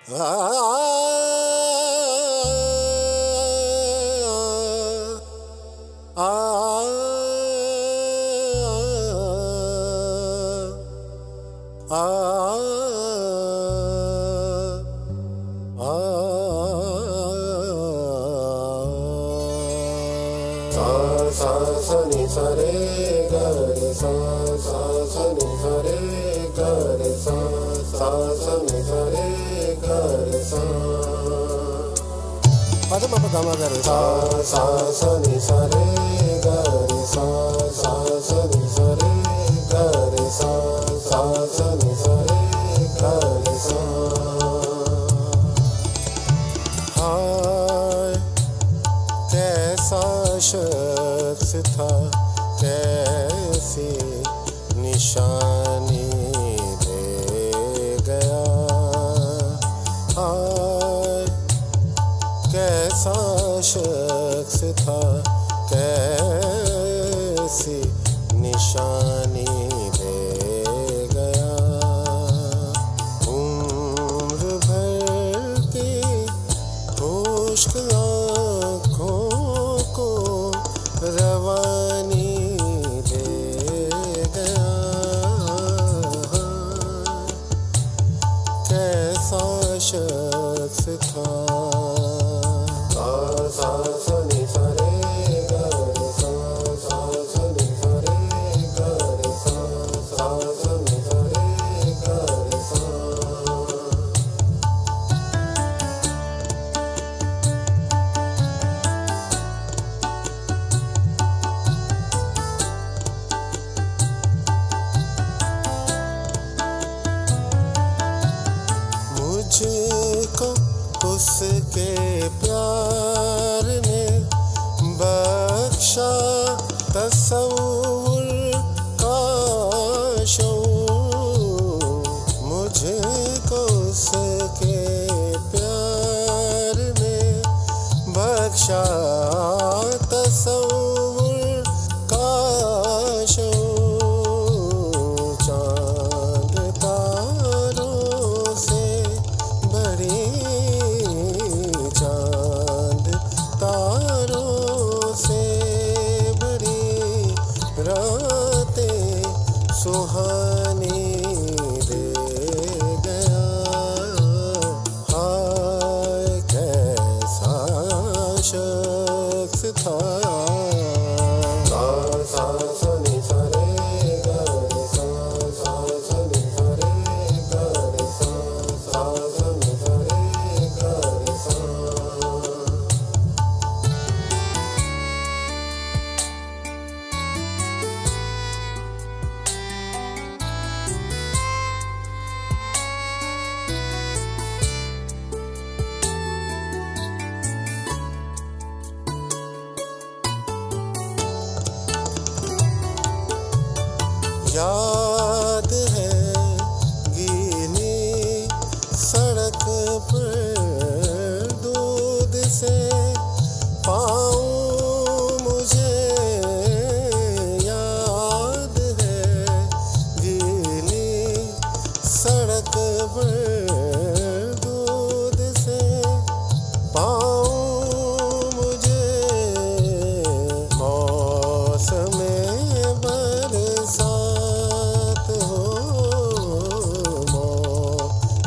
नि सा रे ग रे सा सा नि सा रे ग रे सा नि सा रे ग रे सा पद म ग म ग रे सा नि सा रे ग रे सा नि सा रे ग रे सा नि सा रे ग रे सा। हाय कैसा शख्स था, कैसी निशानी दे गया। हाय कैसा शख्स था, कैसी निशानी दे गया। उम्र भर की खुश्क आँखों को रवानी दे गया। कैसा शख्स था। सा नि सा रे ग रे सा नि सा रे ग रे सा नि सा रे ग रे सा। मुझको उसके प्यार ने बख्शा तसव्वुर का शऊर। मुझको उसके प्यार ने बख्शा तसव्वुर का शऊर। चांद तारों से बड़ी, चांद तारों से बड़ी रातें सुहानी दे गया। हाय कैसा शख्स था। सा नि सा रे ग रे सा नि सा रे ग रे सा नि सा रे ग रे सा। याद है गीली सड़क पर दूध से पाँव मुझे। याद है गीली सड़क पर दूध से पाँव मुझे। मौसम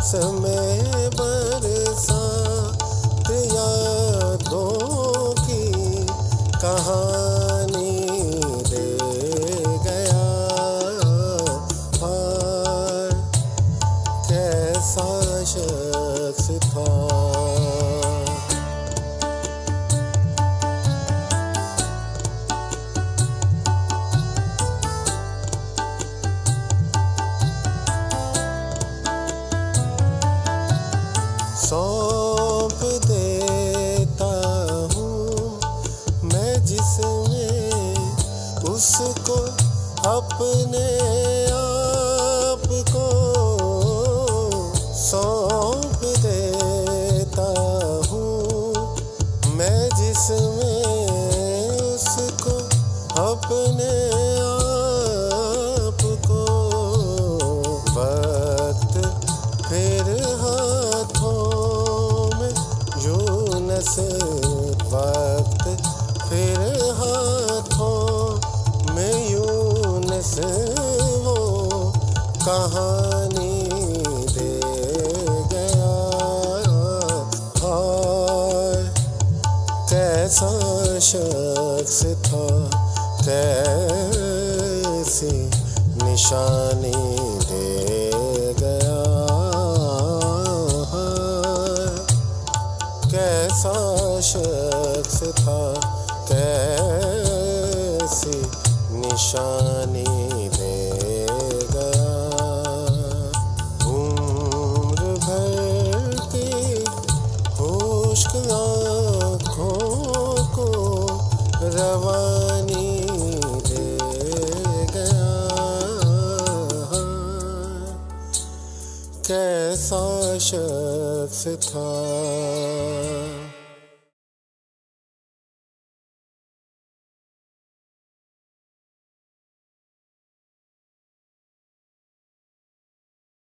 समय बरसात यादों की कहानी दे गया। हाय कैसा शख्स था। सौंप देता हूँ मैं जिसमें उसको, अपने आप को। सौंप देता हूँ मैं जिसमें उसको, अपने आप को। वक्त फिर हाथों वो कहानी दे गया। हाय कैसा शख्स था, कैसी निशानी दे गया। कैसा शख्स था, कैसी निशानी दे गया। उम्र भर की खुश्क आँखों को रवानी दे गया। कैसा शख्स था।